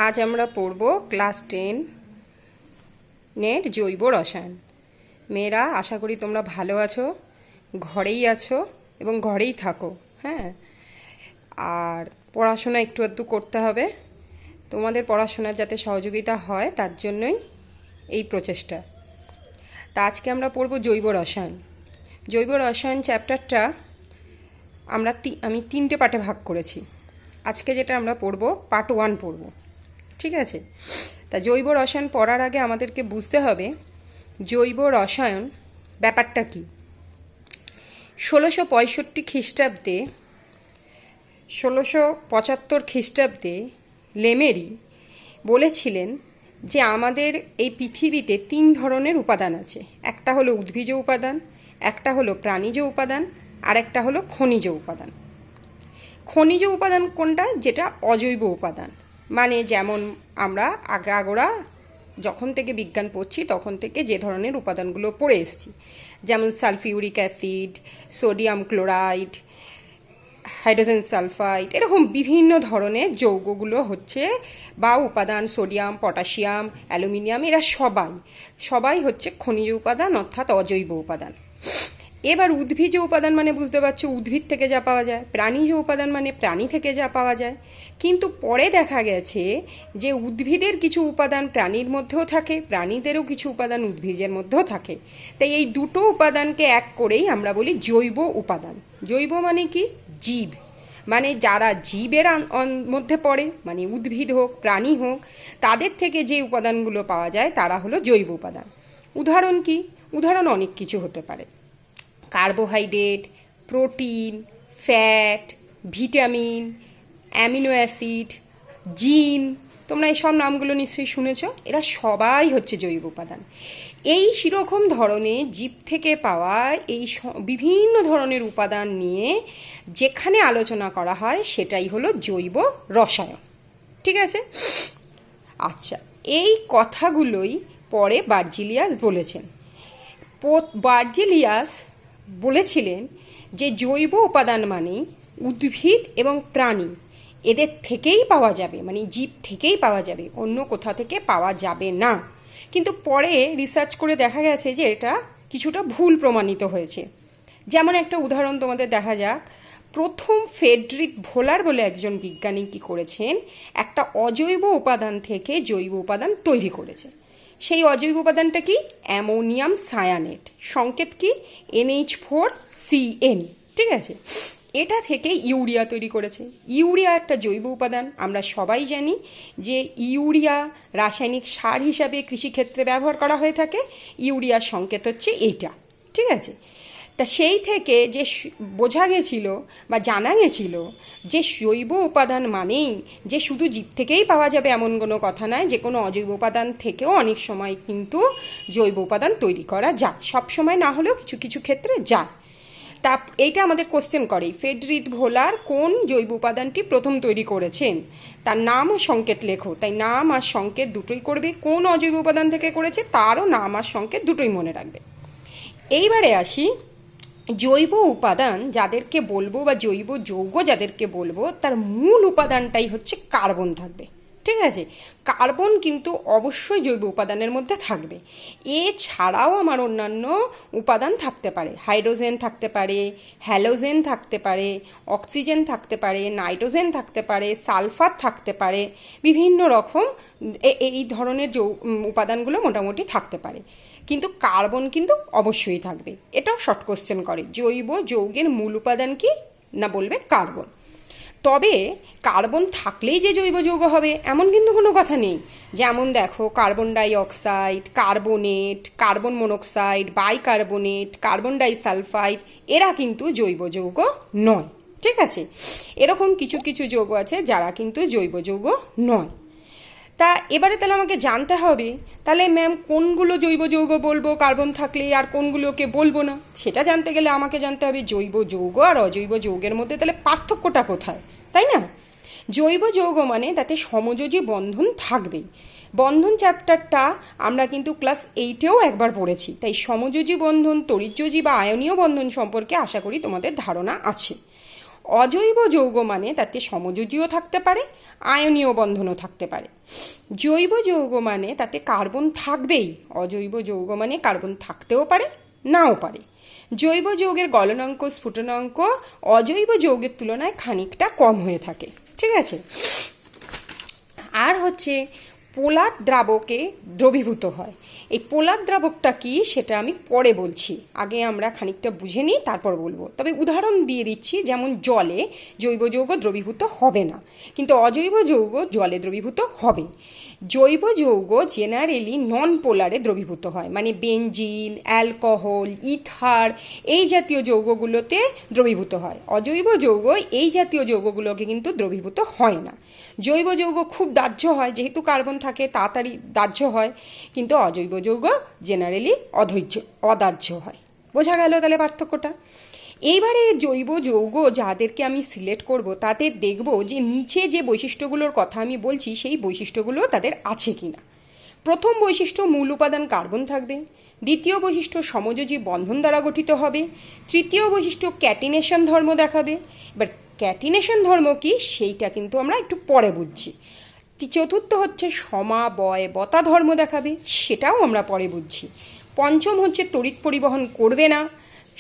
आज আমরা পড়ব ক্লাস 10 নেট জৈব রসায়ন। মেয়েরা আশা করি তোমরা ভালো আছো, ঘরেই আছো এবং ঘরেই থাকো। হ্যাঁ, আর পড়াশোনা একটু একটু করতে হবে। তোমাদের পড়াশোনার যাতে সহযোগিতা হয় তার জন্যই এই প্রচেষ্টা। তা আজকে আমরা পড়ব জৈব রসায়ন। জৈব রসায়ন চ্যাপ্টারটা আমি 3টে পার্টে ভাগ করেছি। আজকে যেটা আমরা পড়ব পার্ট 1 পড়ব, ঠিক আছে? তা জৈব রসায়ন পড়ার আগে আমাদেরকে বুঝতে হবে জৈব রসায়ন ব্যাপারটা কি। 1665 খ্রিস্টাব্দে 1675 খ্রিস্টাব্দে লেমেরি বলেছিলেন যে আমাদের এই পৃথিবীতে 3 ধরনের উপাদান আছে। একটা হলো উদ্ভিজ উপাদান, একটা হলো প্রাণীজ উপাদান, আর একটা হলো খনিজ উপাদান। খনিজ উপাদান কোনটা? যেটা অজৈব উপাদান। মানে যেমন আমরা আগাগোড়া যখন থেকে বিজ্ঞান পড়ছি তখন থেকে যে ধরনের উপাদানগুলো পড়ে এসেছি, যেমন sulphuric acid, sodium chloride, hydrogen sulphide, এরকম বিভিন্ন ধরনের যৌগগুলো হচ্ছে বা উপাদান, সোডিয়াম, পটাশিয়াম, অ্যালুমিনিয়াম, এরা সবাই হচ্ছে খনিজ উপাদান অর্থাৎ অজৈব উপাদান। এবার উদ্ভিজ উপাদান মানে বুঝতে পারছো উদ্ভিদ থেকে যা পাওয়া যায়, প্রাণীজ উপাদান মানে প্রাণী থেকে যা পাওয়া যায়। কিন্তু পরে দেখা গেছে যে উদ্ভিদের কিছু উপাদান প্রাণীর মধ্যেও থাকে, প্রাণীদেরও কিছু উপাদান উদ্ভিদের মধ্যেও থাকে। তাই এই দুটো উপাদানকে এক করেই আমরা বলি জৈব উপাদান। জৈব মানে কি? জীব, মানে যারা জীবের মধ্যে পড়ে, মানে উদ্ভিদ হোক প্রাণী হোক, তাদের থেকে যে উপাদানগুলো পাওয়া যায় তারা হলো জৈব উপাদান। উদাহরণ কি? উদাহরণ অনেক কিছু হতে পারে। Carbohydrate, protein, fat, vitamin, amino acid, জিন, তোমরা এই সব নামগুলো নিশ্চয়ই শুনেছ। এরা সবাই হচ্ছে জৈব উপাদান। এই সেরকম ধরনের জীব থেকে পাওয়া এই বিভিন্ন ধরনের উপাদান নিয়ে যেখানে আলোচনা করা হয় সেটাই হলো জৈব রসায়ন, ঠিক আছে? আচ্ছা, এই কথাগুলোই পরে বার্জিলিয়াস বলেছেন। বার্জিলিয়াস বলেছিলেন যে জৈব উপাদান মানে উদ্ভিদ এবং প্রাণী, এদের থেকেই পাওয়া যাবে, মানে জীব থেকেই পাওয়া যাবে, অন্য কোথা থেকে পাওয়া যাবে না। কিন্তু পরে রিসার্চ করে দেখা গেছে যে এটা কিছুটা ভুল প্রমাণিত হয়েছে। যেমন একটা উদাহরণ তোমাদের দেখা যাক। প্রথম ফ্রেডরিক ভোলার বলে একজন বিজ্ঞানী কী করেছেন, একটা অজৈব উপাদান থেকে জৈব উপাদান তৈরি করেছে। সেই অজৈব উপাদানটা কি? অ্যামোনিয়াম সায়ানেট, সংকেত কি? NH4CN, ঠিক আছে? এটা থেকে ইউরিয়া তৈরি করেছে। ইউরিয়া একটা জৈব উপাদান। আমরা সবাই জানি যে ইউরিয়া রাসায়নিক সার হিসাবে কৃষিক্ষেত্রে ব্যবহার করা হয়ে থাকে। ইউরিয়ার সংকেত হচ্ছে এইটা, ঠিক আছে? তা সেই থেকে যে বোঝা গেছিল বা জানা গেছিল যে জৈব উপাদান মানেই যে শুধু জীব থেকেই পাওয়া যাবে এমন কোনো কথা নয়, যে কোনো অজৈব উপাদান থেকেও অনেক সময় কিন্তু জৈব উপাদান তৈরি করা যায়। সব সময় না হলেও কিছু কিছু ক্ষেত্রে যায়। তা এইটা আমাদের কোশ্চেন করে, ফ্রেডরিক ভোলার কোন জৈব উপাদানটি প্রথম তৈরি করেছেন, তার নাম ও সংকেত লেখো। তাই নাম আর সংকেত দুটোই করবে। কোন অজৈব উপাদান থেকে করেছে তারও নাম আর সংকেত দুটোই মনে রাখবে। এইবারে আসি, জৈব উপাদান যাদেরকে বলবো বা জৈব যৌগ যাদেরকে বলবো তার মূল উপাদানটাই হচ্ছে কার্বন থাকবে, ঠিক আছে? কার্বন কিন্তু অবশ্যই জৈব উপাদানের মধ্যে থাকবে। এছাড়াও আমার অন্যান্য উপাদান থাকতে পারে, হাইড্রোজেন থাকতে পারে, হ্যালোজেন থাকতে পারে, অক্সিজেন থাকতে পারে, নাইট্রোজেন থাকতে পারে, সালফার থাকতে পারে, বিভিন্ন রকম এই ধরনের উপাদানগুলো মোটামুটি থাকতে পারে। কিন্তু কার্বন কিন্তু অবশ্যই থাকবে। এটাও শর্ট কোশ্চেন করে, জৈব যৌগের মূল উপাদান কি না, বলবে কার্বন। তবে কার্বন থাকলেই যে জৈব যৌগ হবে এমন কিন্তু কোনো কথা নেই। যেমন দেখো, carbon dioxide, carbonate, carbon monoxide, bicarbonate, carbon disulphide, এরা কিন্তু জৈব যৌগ নয়, ঠিক আছে? এরকম কিছু কিছু যৌগ আছে যারা কিন্তু জৈব যৌগ নয়। তা এবারে তাহলে আমাকে জানতে হবে, তাহলে ম্যাম কোনগুলো জৈব যৌগ বলবো কার্বন থাকলে আর কোনগুলোকে বলবো না? সেটা জানতে গেলে আমাকে জানতে হবে জৈব যৌগ আর অজৈব যৌগের মধ্যে তাহলে পার্থক্যটা কোথায়, তাই না? জৈব যৌগ মানে তাতে সমযোজী বন্ধন থাকবেই। বন্ধন চ্যাপ্টারটা আমরা কিন্তু ক্লাস 8-এও একবার পড়েছি। তাই সমযোজী বন্ধন, তড়িৎযোজী বা আয়নীয় বন্ধন সম্পর্কে আশা করি তোমাদের ধারণা আছে। অজৈব যৌগ মানে তাতে সমযোজীও থাকতে পারে, আয়নীয় বন্ধনও থাকতে পারে। জৈব যৌগ মানে তাতে কার্বন থাকবেই, অজৈব যৌগ মানে কার্বন থাকতেও পারে, নাও পারে। জৈব যৌগের গলনাঙ্ক স্ফুটনাঙ্ক অজৈব যৌগের তুলনায় খানিকটা কম হয়ে থাকে, ঠিক আছে। আর হচ্ছে পোলার দ্রাবকে দ্রবীভূত হয়। এই পোলার দ্রাবকটা কি সেটা আমি পরে বলছি, আগে আমরা খানিকটা বুঝে নিই তারপর বলবো। তবে উদাহরণ দিয়ে দিচ্ছি, যেমন জলে জৈব যৌগ দ্রবীভূত হবে না, কিন্তু অজৈব যৌগ জলে দ্রবীভূত হবে। জৈব যৌগ জেনারেলি নন পোলারে দ্রবীভূত হয়, মানে বেঞ্জিন, অ্যালকোহল, ইথার এই জাতীয় যৌগগুলোতে দ্রবীভূত হয়। অজৈব যৌগ এই জাতীয় যৌগগুলোকে কিন্তু দ্রবীভূত হয় না। জৈব যৌগ খুব দাহ্য হয়, যেহেতু কার্বন থাকে তাড়াতাড়ি দাহ্য হয়, কিন্তু অজৈব যৌগ জেনারেলি অদাহ্য হয়। বোঝা গেল তাহলে পার্থক্যটা? এইবারে জৈব যৌগ যাদেরকে আমি সিলেক্ট করব তাদের দেখব যে নিচে যে বৈশিষ্ট্যগুলোর কথা আমি বলছি সেই বৈশিষ্ট্যগুলো তাদের আছে কি না। প্রথম বৈশিষ্ট্য, মূল উপাদান কার্বন থাকবে। দ্বিতীয় বৈশিষ্ট্য, সমযোজী বন্ধন দ্বারা গঠিত হবে। তৃতীয় বৈশিষ্ট্য, ক্যাটিনেশন ধর্ম দেখাবে। এবার ক্যাটিনেশন ধর্ম কি সেইটা কিন্তু আমরা একটু পরে বুঝছি। চতুর্থ হচ্ছে সমাবয়বতা ধর্ম দেখাবে, সেটাও আমরা পরে বুঝছি। পঞ্চম হচ্ছে তড়িৎ পরিবহন করবে না।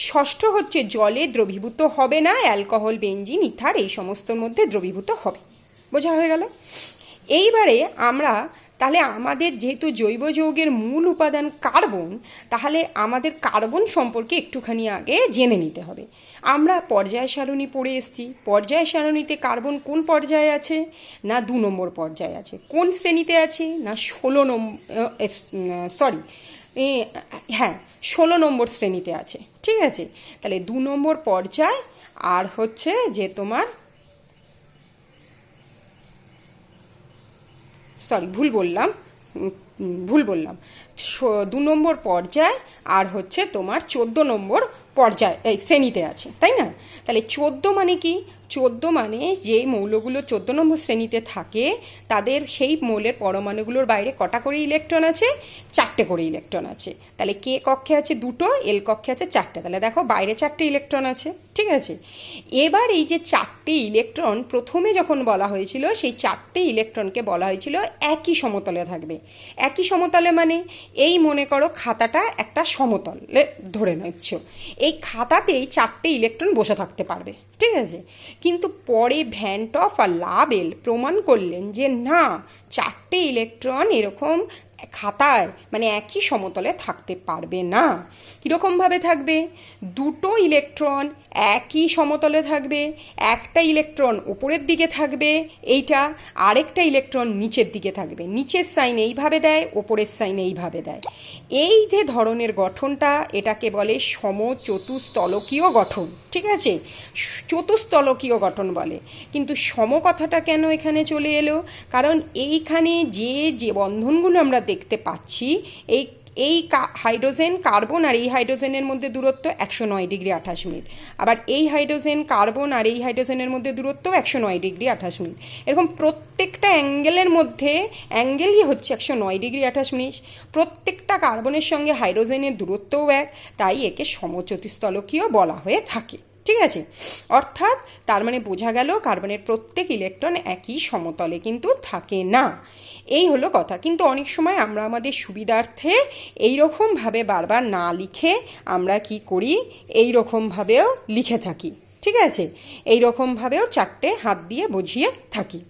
ষষ্ঠ হচ্ছে জলে দ্রবীভূত হবে না, অ্যালকোহল, বেঞ্জিন, ইথার এই সমস্তর মধ্যে দ্রবীভূত হবে। বোঝা হয়ে গেল? এইবারে আমরা তাহলে আমাদের যেহেতু জৈব যৌগের মূল উপাদান কার্বন, তাহলে আমাদের কার্বন সম্পর্কে একটুখানি আগে জেনে নিতে হবে। আমরা পর্যায় সারণী পড়ে এসেছি। পর্যায় সারণীতে কার্বন কোন পর্যায়ে আছে? না 2 নম্বর পর্যায়ে আছে। কোন শ্রেণীতে আছে? না 16 নম্বর শ্রেণীতে আছে, ঠিক আছে। তাহলে 2 নম্বর পর্যায়। আর হচ্ছে যে তোমার ভুল বললাম 2 নম্বর পর্যায় আর হচ্ছে তোমার 14 নম্বর পর্যায় এই শ্রেণীতে আছে, তাই না? তাহলে 14 মানে কি? 14 মানে যে মৌলগুলো 14 নম্বর শ্রেণীতে থাকে তাদের সেই মৌলের পরমাণুগুলোর বাইরে কটা করে ইলেকট্রন আছে? 4টে করে ইলেকট্রন আছে। তাহলে কে কক্ষে আছে 2টো, এল কক্ষে আছে 4টে। তাহলে দেখো বাইরে 4টে ইলেকট্রন আছে, ঠিক আছে। এবার এই যে 4টে ইলেকট্রন প্রথমে যখন বলা হয়েছিল, সেই 4টে ইলেকট্রনকে বলা হয়েছিল একই সমতলে থাকবে। একই সমতলে মানে এই মনে করো খাতাটা একটা সমতলে ধরে নিচ্ছ, এই খাতাতেই 4টে ইলেকট্রন বসে থাকতে পারবে, ঠিক আছে। কিন্তু পরে ভ্যান টফ আর লাবেল প্রমাণ করলেন যে না, 4টে ইলেকট্রন এরকম খাতায় মানে একই সমতলে থাকতে পারবে না। কীরকমভাবে থাকবে? 2টো ইলেকট্রন একই সমতলে থাকবে, একটা ইলেকট্রন ওপরের দিকে থাকবে এইটা, আরেকটা ইলেকট্রন নিচের দিকে থাকবে। নিচের সাইন এইভাবে দেয়, ওপরের সাইন এইভাবে দেয়। এই যে ধরনের গঠনটা, এটাকে বলে সমচতুস্তলকীয় গঠন, ঠিক আছে। চতুস্তলকীয় গঠন বলে। কিন্তু সম কথাটা কেন এখানে চলে এলো? কারণ এইখানে যে বন্ধনগুলো আমরা দেখতে পাচ্ছি, এই হাইড্রোজেন কার্বন আর এই হাইড্রোজেনের মধ্যে দূরত্ব 109 ডিগ্রি 28 মিনিট। আবার এই হাইড্রোজেন কার্বন আর এই হাইড্রোজেনের মধ্যে দূরত্ব 109 ডিগ্রি 28 মিনিট। এরকম প্রত্যেকটা অ্যাঙ্গেলের মধ্যে অ্যাঙ্গেলই হচ্ছে 109 ডিগ্রি 28 মিনিট। প্রত্যেকটা কার্বনের সঙ্গে হাইড্রোজেনের দূরত্বও এক, তাই একে সমচতুস্তলকীয় বলা হয়ে থাকে, ঠিক আছে। অর্থাৎ তার মানে বোঝা গেল কার্বনের প্রত্যেক ইলেকট্রন একই সমতলে কিন্তু থাকে না। এই হলো কথা। কিন্তু অনেক সময় আমরা আমাদের সুবিধার্থে এইরকমভাবে বারবার না লিখে আমরা কি করি, এইরকমভাবেও লিখে থাকি, ঠিক আছে। এইরকমভাবেও 4টে হাত দিয়ে বুঝিয়ে থাকি।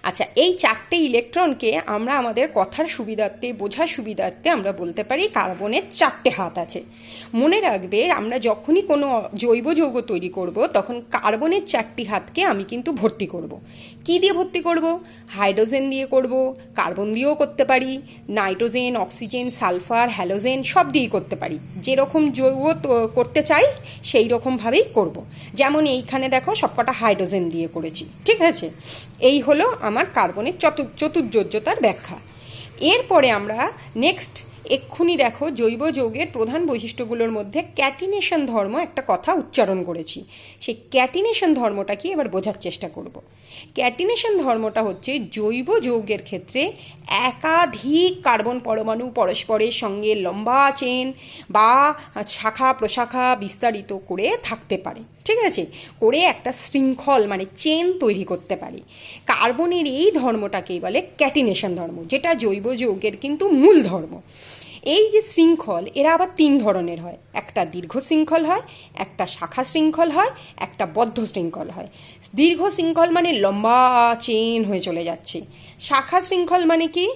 আচ্ছা, এই 4টে ইলেকট্রনকে আমরা আমাদের কথার সুবিধার্থে, বোঝার সুবিধার্থে আমরা বলতে পারি কার্বনের 4টে হাত আছে। মনে রাখবে, আমরা যখনই কোনো জৈব যৌগ তৈরি করব তখন কার্বনের 4টি হাতকে আমি কিন্তু ভর্তি করব। কি দিয়ে ভর্তি করব? হাইড্রোজেন দিয়ে করব, কার্বন দিয়েও করতে পারি, নাইট্রোজেন, অক্সিজেন, সালফার, হ্যালোজেন সব দিয়েই করতে পারি। যেরকম যৌগ করতে চাই সেই রকমভাবেই করব। যেমন এইখানে দেখো সবকটা হাইড্রোজেন দিয়ে করেছি, ঠিক আছে। এই হলো আমার কার্বনের চতুর্যোজ্যতার ব্যাখ্যা। এরপরে আমরা নেক্সট এক্ষুনি দেখো জৈব যৌগের প্রধান বৈশিষ্ট্যগুলোর মধ্যে ক্যাটিনেশন ধর্ম একটা কথা উচ্চারণ করেছি। সেই ক্যাটিনেশন ধর্মটা কি এবার বোঝার চেষ্টা করব। ক্যাটিনেশন ধর্মটা হচ্ছে জৈব যৌগের ক্ষেত্রে একাধিক কার্বন পরমাণু পরস্পরের সঙ্গে লম্বা চেন বা শাখা প্রশাখা বিস্তারিত করে থাকতে পারে, ঠিক আছে, করে একটা শৃঙ্খল মানে চেন তৈরি করতে পারে। কার্বনের এই ধর্মটাকেই বলে ক্যাটিনেশন ধর্ম, যেটা জৈব যৌগের কিন্তু মূল ধর্ম। এই যে শৃঙ্খল, এরা আবার 3 ধরনের হয়, একটা দীর্ঘ শৃঙ্খল হয়, একটা শাখা শৃঙ্খল হয়, একটা বদ্ধ শৃঙ্খল হয়। দীর্ঘ শৃঙ্খল মানে লম্বা চেন হয়ে চলে যাচ্ছে। শাখা শৃঙ্খল মানে কি?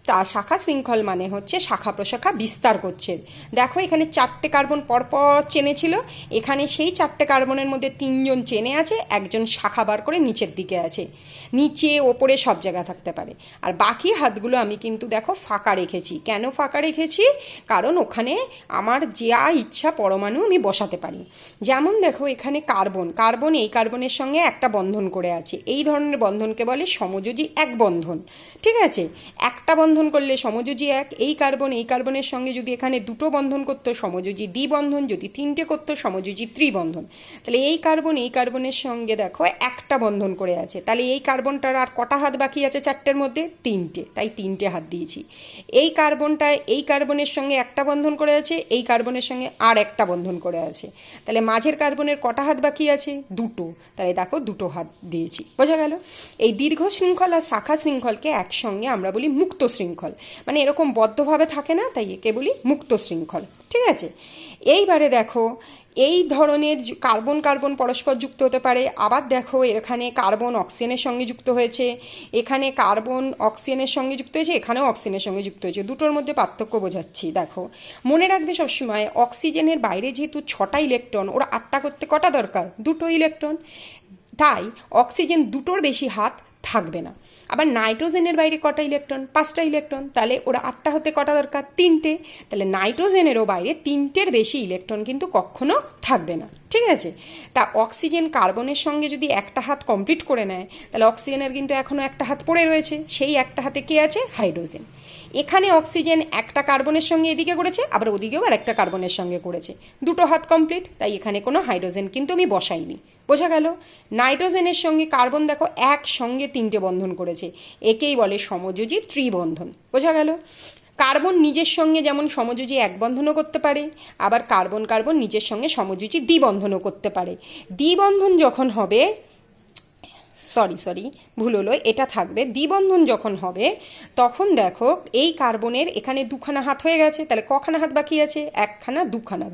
তা শাখা শৃঙ্খল মানে হচ্ছে শাখা প্রশাখা বিস্তার করছে। দেখো এখানে 4টে কার্বন পরপর চেনে ছিল, এখানে সেই 4টে কার্বনের মধ্যে 3জন চেনে আছে, একজন শাখা বার করে নিচের দিকে আছে, নিচে ওপরে সব জায়গা থাকতে পারে। আর বাকি হাতগুলো আমি কিন্তু দেখো ফাঁকা রেখেছি। কেন ফাঁকা রেখেছি? কারণ ওখানে আমার যা ইচ্ছা পরমাণু আমি বসাতে পারি। যেমন দেখো এখানে কার্বন এই কার্বনের সঙ্গে একটা বন্ধন করে আছে, এই ধরনের বন্ধনকে বলে সমযোজী এক বন্ধন। ঠিক আছে, একটা বন্ধন করলে সমযোজী এক, এই কার্বনের সঙ্গে যদি এখানে 2টো বন্ধন করতো সমযোজী দ্বিবন্ধন, যদি 3টে করতো সমযোজী ত্রিবন্ধন। তাহলে এই কার্বনের সঙ্গে দেখো একটা বন্ধন করে আছে, তাহলে এই কার্বনটার আর কটা হাত বাকি আছে 4টের মধ্যে? 3টে, তাই 3টে হাত দিয়েছি। এই কার্বনের সঙ্গে একটা বন্ধন করে আছে, এই কার্বনের সঙ্গে আর একটা বন্ধন করে আছে, তাহলে মাঝের কার্বনের কটা হাত বাকি আছে? 2টো, তাহলে দেখো 2টো হাত দিয়েছি। বোঝা গেল? এই দীর্ঘ শৃঙ্খল আর শাখা শৃঙ্খলকে একসঙ্গে আমরা বলি মুক্ত শৃঙ্খল, মানে এরকম বদ্ধভাবে থাকে না, তাই একে বলি মুক্ত শৃঙ্খল। ঠিক আছে, এইবারে দেখো এই ধরনের কার্বন পরস্পর যুক্ত হতে পারে। আবার দেখো এখানে কার্বন অক্সিজেনের সঙ্গে যুক্ত হয়েছে, এখানে কার্বন অক্সিজেনের সঙ্গে যুক্ত হয়েছে, এখানেও অক্সিজেনের সঙ্গে যুক্ত হয়েছে। দুটোর মধ্যে পার্থক্য বোঝাচ্ছি। দেখো মনে রাখবে সবসময়, অক্সিজেনের বাইরে যেহেতু 6টা ইলেকট্রন, ওরা 8টা করতে কটা দরকার? 2টো ইলেকট্রন, তাই অক্সিজেন 2টোর বেশি হাত থাকবে না। আবার নাইট্রোজেনের বাইরে কটা ইলেকট্রন? 5টা ইলেকট্রন, তাহলে ওরা 8টা হতে কটা দরকার? 3টে, তাহলে নাইট্রোজেনেরও বাইরে 3টের বেশি ইলেকট্রন কিন্তু কখনো থাকবে না। ঠিক আছে, তা অক্সিজেন কার্বনের সঙ্গে যদি একটা হাত কমপ্লিট করে নেয়, তাহলে অক্সিজেনের কিন্তু এখনও একটা হাত পড়ে রয়েছে, সেই একটা হাতে কে আছে? হাইড্রোজেন। এখানে অক্সিজেন একটা কার্বনের সঙ্গে এদিকে করেছে, আবার ওদিকেও আর একটা কার্বনের সঙ্গে করেছে, 2টো হাত কমপ্লিট, তাই এখানে কোনো হাইড্রোজেন কিন্তু আমি বসাইনি। বোঝা গেল? নাইট্রোজেনের সঙ্গে কার্বন দেখো একসঙ্গে 3টে বন্ধন করেছে, একেই বলে সমযোজী ত্রিবন্ধন। বোঝা গেল? কার্বন নিজের সঙ্গে যেমন সমযোজী এক বন্ধনও করতে পারে, আবার কার্বন নিজের সঙ্গে সমযোজী দ্বিবন্ধনও করতে পারে। দ্বিবন্ধন যখন হবে, সরি ভুল হলো, এটা থাকবে। দ্বিবন্ধন যখন হবে তখন দেখো এই কার্বনের এখানে 2খানা হাত হয়ে গেছে, তাহলে কখানা হাত বাকি আছে? 1খানা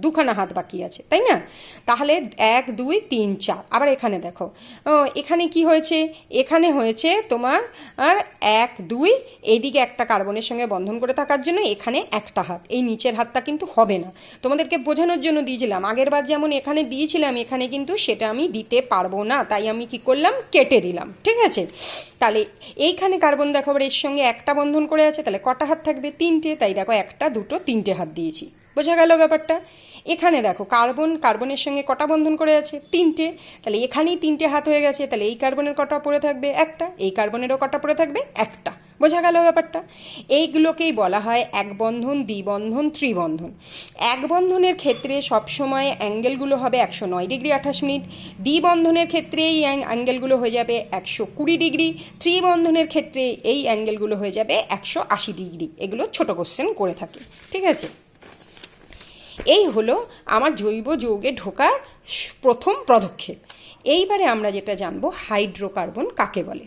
2খানা হাত বাকি আছে, তাই না? তাহলে 1 2 3 4। আবার এখানে দেখো এখানে কি হয়েছে? এখানে হয়েছে তোমার আর 1 2, এইদিকে একটা কার্বনের সঙ্গে বন্ধন করে থাকার জন্য এখানে একটা হাত, এই নিচের হাতটা কিন্তু হবে না। তোমাদেরকে বোঝানোর জন্য দিয়েছিলাম, আগেরবার যেমন এখানে দিয়েছিলাম, এখানে কিন্তু সেটা আমি দিতে পারবো না, তাই আমি কি করলাম? কেটে দিলাম। ঠিক আছে, তাহলে এইখানে কার্বন দেখো এর সঙ্গে একটা বন্ধন করে আছে, তাহলে কটা হাত থাকবে? 3টে, তাই দেখো 1 2 3টে হাত দিয়েছি। বোঝা গেল ব্যাপারটা? এখানে দেখো কার্বনের সঙ্গে কটা বন্ধন করে আছে? 3টে, তাহলে এখানেই 3টে হাত হয়ে গেছে, তাহলে এই কার্বনের কটা পড়ে থাকবে? একটা, এই কার্বনেরও কটা পড়ে থাকবে? একটা। বোঝা গেল ব্যাপারটা? এইগুলোকেই বলা হয় এক বন্ধন, দ্বিবন্ধন, ত্রিবন্ধন। এক বন্ধনের ক্ষেত্রে সবসময় অ্যাঙ্গেলগুলো হবে 109 ডিগ্রি 28 মিনিট, দ্বিবন্ধনের ক্ষেত্রে এই অ্যাঙ্গেলগুলো হয়ে যাবে 120 ডিগ্রি, ত্রিবন্ধনের ক্ষেত্রে এই অ্যাঙ্গেলগুলো হয়ে যাবে 180 ডিগ্রি। এগুলো ছোট কোশ্চেন করে থাকে। ঠিক আছে, এই হলো আমার জৈব যৌগে ঢোকার প্রথম পদক্ষেপ। এইবারে আমরা যেটা জানবো, হাইড্রোকার্বন কাকে বলে।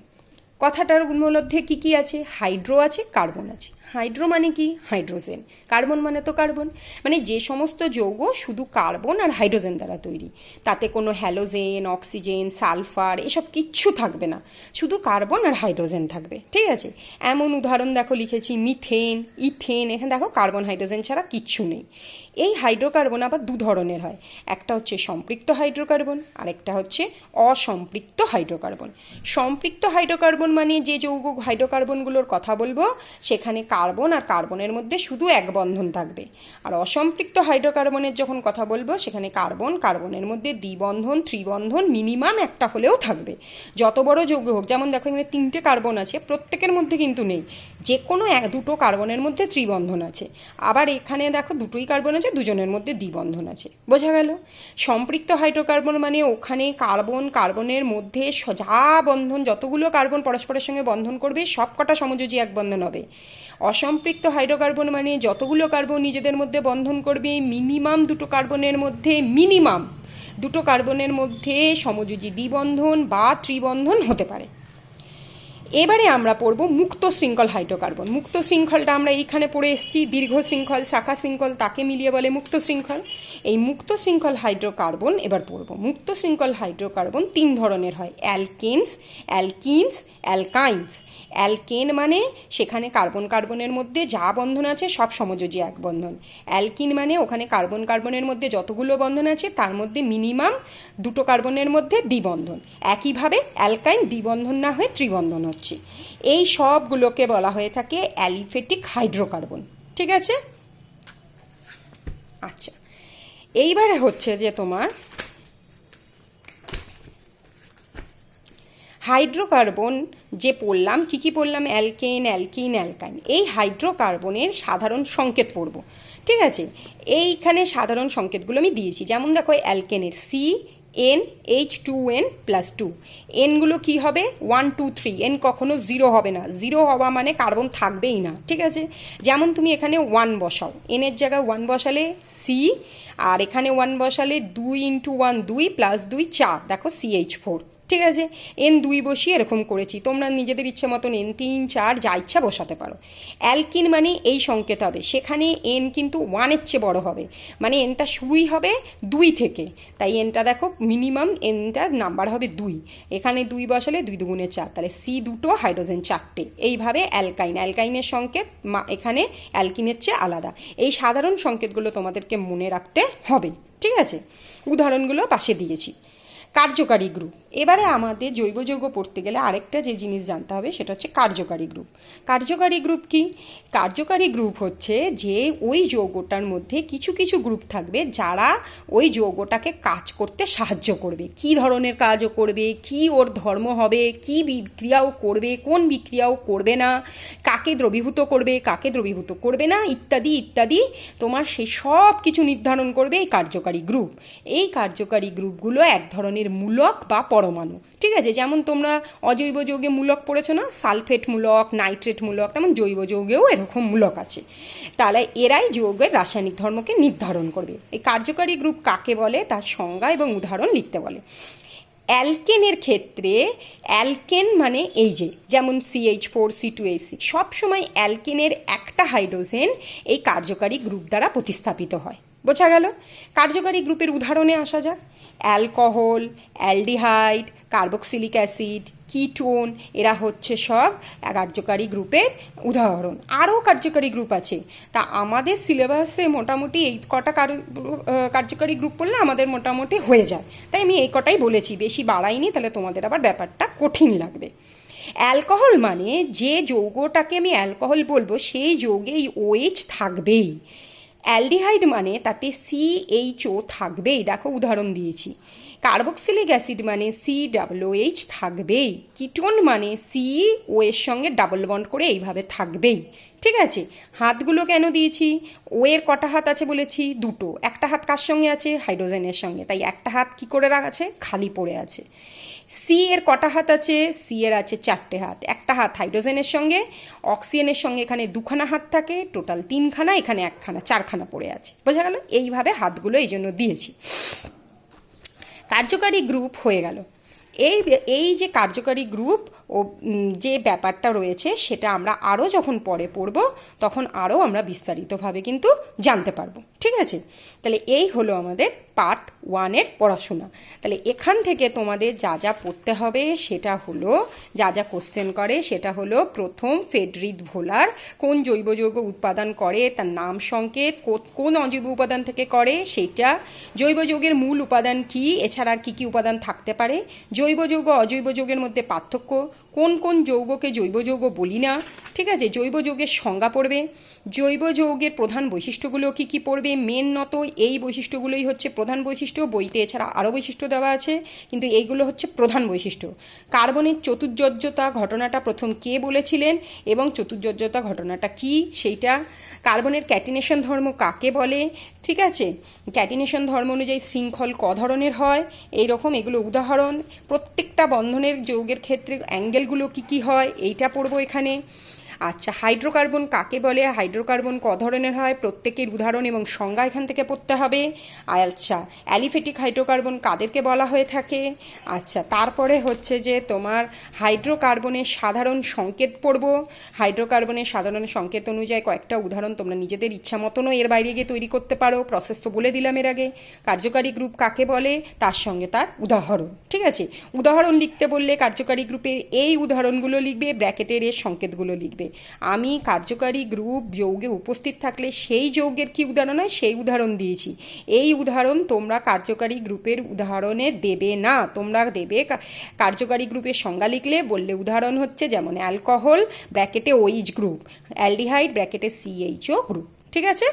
কথাটার মধ্যে কি কি আছে? হাইড্রো আছে, কার্বন আছে। হাইড্রো মানে কি? হাইড্রোজেন। কার্বন মানে তো কার্বন, মানে যে সমস্ত যৌগ শুধু কার্বন আর হাইড্রোজেন দ্বারা তৈরি, তাতে কোনো হ্যালোজেন, অক্সিজেন, সালফার এসব কিচ্ছু থাকবে না, শুধু কার্বন আর হাইড্রোজেন থাকবে। ঠিক আছে, এমন উদাহরণ দেখো লিখেছি, মিথেন, ইথেন, এখানে দেখো কার্বন হাইড্রোজেন ছাড়া কিচ্ছু নেই। এই হাইড্রোকার্বন আবার 2 ধরনের হয়, একটা হচ্ছে সম্পৃক্ত হাইড্রোকার্বন, আরেকটা হচ্ছে অসম্পৃক্ত হাইড্রোকার্বন। সম্পৃক্ত হাইড্রোকার্বন মানে যে যৌগ হাইড্রোকার্বনগুলোর কথা বলবো সেখানে কার্বন আর কার্বনের মধ্যে শুধু এক বন্ধন থাকবে। আর অসম্পৃক্ত হাইড্রোকার্বনের যখন কথা বলবো সেখানে কার্বনের মধ্যে দ্বিবন্ধন, ত্রিবন্ধন মিনিমাম একটা হলেও থাকবে, যত বড় যৌগ হোক। যেমন দেখো এখানে 3টে কার্বন আছে, প্রত্যেকের মধ্যে কিন্তু নেই, যে কোনো 2টো কার্বনের মধ্যে ত্রিবন্ধন আছে। আবার এখানে দেখো 2টোই কার্বন আছে, দুজনের মধ্যে দ্বিবন্ধন আছে। বোঝা গেল? সম্পৃক্ত হাইড্রোকার্বন মানে ওখানে কার্বনের মধ্যে যা বন্ধন, যতগুলো কার্বন পরস্পরের সঙ্গে বন্ধন করবে সব কটা সমযোজী এক বন্ধন হবে। অসম্পৃক্ত হাইড্রোকার্বন মানে যতগুলো কার্বন নিজেদের মধ্যে বন্ধন করবে মিনিমাম 2টো কার্বনের মধ্যে মিনিমাম দুটো কার্বনের মধ্যে সমযোজী দ্বিবন্ধন বা ত্রিবন্ধন হতে পারে। এবারে আমরা পড়ব মুক্ত শৃঙ্খল হাইড্রোকার্বন। মুক্ত শৃঙ্খলটা আমরা এইখানে পড়ে এসেছি, দীর্ঘ শৃঙ্খল, শাখা শৃঙ্খল, তাকে মিলিয়ে বলে মুক্ত শৃঙ্খল। এই মুক্ত শৃঙ্খল হাইড্রোকার্বন এবার পড়ব। মুক্ত শৃঙ্খল হাইড্রোকার্বন 3 ধরনের হয়, অ্যালকেনস, অ্যালকিনস, অ্যালকাইন্স। অ্যালকেন মানে সেখানে কার্বন কার্বনের মধ্যে যা বন্ধন আছে সব সমযোজী এক বন্ধন। অ্যালকিন মানে ওখানে কার্বন কার্বনের মধ্যে যতগুলো বন্ধন আছে তার মধ্যে মিনিমাম দুটো কার্বনের মধ্যে দ্বিবন্ধন। একইভাবে অ্যালকাইন দ্বিবন্ধন না হয়ে ত্রিবন্ধন হচ্ছে। এই সবগুলোকে বলা হয়ে থাকে অ্যালিফেটিক হাইড্রোকার্বন। ঠিক আছে? আচ্ছা, এইবারে হচ্ছে যে তোমার হাইড্রোকার্বন যে পড়লাম, কী পড়লাম, অ্যালকেন, অ্যালকিন, অ্যালকাইন। এই হাইড্রোকার্বনের সাধারণ সংকেত পড়ব। ঠিক আছে? এইখানে সাধারণ সংকেতগুলো আমি দিয়েছি, যেমন দেখো অ্যালকেনের CnH2n+2, এনগুলো কি হবে 1 2 3, এন কখনো 0 হবে না। 0 হওয়া মানে কার্বন থাকবেই না। ঠিক আছে? যেমন তুমি এখানে 1 বসাও, এনের জায়গায় 1 বসালে সি, আর এখানে 1 বসালে 2 × 1 2 + 2 4, দেখো CH4। ঠিক আছে? N2 বসিয়ে এরকম করেছি, তোমরা নিজেদের ইচ্ছে মতন N3 4 যা ইচ্ছা বসাতে পারো। অ্যালকিন মানে এই সংকেত হবে, সেখানে N কিন্তু 1-এর চেয়ে বড় হবে, মানে Nটা শুরুই হবে 2 থেকে, তাই Nটা দেখো মিনিমাম Nটার নাম্বার হবে 2। এখানে 2 বসালে 2 2 4, তাহলে C2, হাইড্রোজেন 4টে। এইভাবে অ্যালকাইন, অ্যালকাইনের সংকেত এখানে অ্যালকিনের চেয়ে আলাদা। এই সাধারণ সংকেতগুলো তোমাদেরকে মনে রাখতে হবে। ঠিক আছে? উদাহরণগুলো পাশে দিয়েছি। কার্যকারী গ্রুপ। এবারে আমাদের জৈব যৌগ পড়তে গেলে আরেকটা যে জিনিস জানতে হবে সেটা হচ্ছে কার্যকারী গ্রুপ। কার্যকারী গ্রুপ কি? কার্যকারী গ্রুপ হচ্ছে যে ওই যৌগটার মধ্যে কিছু কিছু গ্রুপ থাকবে যারা ওই যৌগটাকে কাজ করতে সাহায্য করবে। কি ধরনের কাজও করবে, কি ওর ধর্ম হবে, কি বিক্রিয়াও করবে, কোন বিক্রিয়াও করবে না, কাকে দ্রবীভূত করবে, কাকে দ্রবীভূত করবে না, ইত্যাদি ইত্যাদি তোমার সেই সব কিছু নির্ধারণ করবে এই কার্যকারী গ্রুপ। এই কার্যকারী গ্রুপগুলো এক ধরনের মূলক বা পরমাণু। ঠিক আছে? যেমন তোমরা অজৈব যৌগে মূলক পড়েছো না, সালফেট মূলক, নাইট্রেট মূলক, তেমন জৈব যৌগেও এরকম মূলক আছে। তাহলে এরাই যৌগের রাসায়নিক ধর্মকে নির্ধারণ করবে। এই কার্যকারী গ্রুপ কাকে বলে তার সংজ্ঞা এবং উদাহরণ লিখতে বলে। অ্যালকেনের ক্ষেত্রে অ্যালকেন মানে এই যে যেমন CH4 C2H6, সবসময় অ্যালকেনের একটা হাইড্রোজেন এই কার্যকারী গ্রুপ দ্বারা প্রতিস্থাপিত হয়। বোঝা গেল? কার্যকারী গ্রুপের উদাহরণে আসা যাক। Alcohol, aldehyde, carboxylic acid, ketone, এরা হচ্ছে সব কার্যকারী গ্রুপের উদাহরণ। আরও কার্যকারী গ্রুপ আছে, তা আমাদের সিলেবাসে মোটামুটি এই কটা কার্যকারী গ্রুপ পড়লে আমাদের মোটামুটি হয়ে যায়, তাই আমি এই কটাই বলেছি, বেশি বাড়াইনি, তাহলে তোমাদের আবার ব্যাপারটা কঠিন লাগবে। অ্যালকোহল মানে যে যৌগটাকে আমি অ্যালকোহল বলবো সেই যৌগে এই OH থাকবেই। অ্যালডিহাইড মানে তাতে CHO থাকবেই, দেখো উদাহরণ দিয়েছি। কার্বক্সিলিক অ্যাসিড মানে COOH থাকবেই। কিটোন মানে CO এর সঙ্গে ডাবল বন্ড করে এইভাবে থাকবেই। ঠিক আছে? হাতগুলো কেন দিয়েছি? ও এর কটা হাত আছে বলেছি? দুটো। একটা হাত কার সঙ্গে আছে? হাইড্রোজেনের সঙ্গে, তাই একটা হাত কি করে আছে? খালি পড়ে আছে। সি এর কটা হাত আছে? সি এর আছে 4টে হাত। একটা হাত হাইড্রোজেনের সঙ্গে, অক্সিজেনের সঙ্গে এখানে 2খানা হাত থাকে, টোটাল 3খানা, এখানে 1খানা, 4খানা পড়ে আছে। বোঝা গেল? এইভাবে হাতগুলো এই জন্য দিয়েছি। কার্যকারী গ্রুপ হয়ে গেল। এই যে কার্যকারী গ্রুপ ও যে ব্যাপারটা রয়েছে সেটা আমরা আরও যখন পরে পড়ব তখন আরও আমরা বিস্তারিতভাবে কিন্তু জানতে পারবো। ঠিক আছে? তাহলে এই হলো আমাদের পার্ট 1-এর পড়াশোনা। তাহলে এখান থেকে তোমাদের যা যা পড়তে হবে সেটা হলো, যা যা কোশ্চেন করে সেটা হলো, প্রথম ফেডরিক ভোলার কোন জৈব যৌগ উৎপাদন করে তার নাম সংকেত, কোন অজৈব উপাদান থেকে করে সেইটা, জৈব যৌগের মূল উপাদান কি, এছাড়া আর কী কী উপাদান থাকতে পারে, জৈব যৌগ অজৈব যৌগের মধ্যে পার্থক্য, কোন কোন যৌগকে জৈব যৌগ বলি না। ঠিক আছে? জৈব যৌগের সংজ্ঞা পড়বে, জৈব যৌগের প্রধান বৈশিষ্ট্যগুলো কী কী পড়বে, মেনত এই বৈশিষ্ট্যগুলোই হচ্ছে প্রধান বৈশিষ্ট্য। বইতে এছাড়া আরও বৈশিষ্ট্য দেওয়া আছে, কিন্তু এইগুলো হচ্ছে প্রধান বৈশিষ্ট্য। কার্বনের চতুর্যোজ্যতা ঘটনাটা প্রথম কে বলেছিলেন এবং চতুর্যোজ্যতা ঘটনাটা কি সেইটা, কার্বনের ক্যাটিনেশন ধর্ম কাকে বলে। ঠিক আছে? ক্যাটিনেশন ধর্ম অনুযায়ী শৃঙ্খল ক ধরনের হয়, এইরকম এগুলো উদাহরণ। প্রত্যেকটা বন্ধনের যৌগের ক্ষেত্রে অ্যাঙ্গেলগুলো কী কী হয় এইটা পড়বো এখানে। আচ্ছা, হাইড্রোকার্বন কাকে বলে, হাইড্রোকার্বন ক ধরনের হয়, প্রত্যেকের উদাহরণ এবং সংজ্ঞা এখান থেকে পড়তে হবে। আচ্ছা, অ্যালিফেটিক হাইড্রোকার্বন কাদেরকে বলা হয়ে থাকে। আচ্ছা, তারপরে হচ্ছে যে তোমার হাইড্রোকার্বনের সাধারণ সংকেত পড়ব। হাইড্রোকার্বনের সাধারণ সংকেত অনুযায়ী কয়েকটা উদাহরণ তোমরা নিজেদের ইচ্ছা মতনও এর বাইরে গিয়ে তৈরি করতে পারো, প্রসেস তো বলে দিলাম এর আগে। কার্যকারী গ্রুপ কাকে বলে, তার সঙ্গে তার উদাহরণ। ঠিক আছে, উদাহরণ লিখতে বললে কার্যকারী গ্রুপের এই উদাহরণগুলো লিখবে, ব্র্যাকেটের এর সংকেতগুলো লিখবে। আমি কার্যকারী গ্রুপ যৌগে উপস্থিত থাকলে সেই যৌগের কি উদাহরণ হয় সেই উদাহরণ দিয়েছি। এই উদাহরণ তোমরা কার্যকারী গ্রুপের উদাহরণে দেবে না, তোমরা দেবে কার্যকারী গ্রুপের সংজ্ঞা লিখলে বললে উদাহরণ হচ্ছে যেমন অ্যালকোহল ব্র্যাকেটে OH গ্রুপ, অ্যালডিহাইড ব্র্যাকেটে CHO গ্রুপ। ঠিক আছে।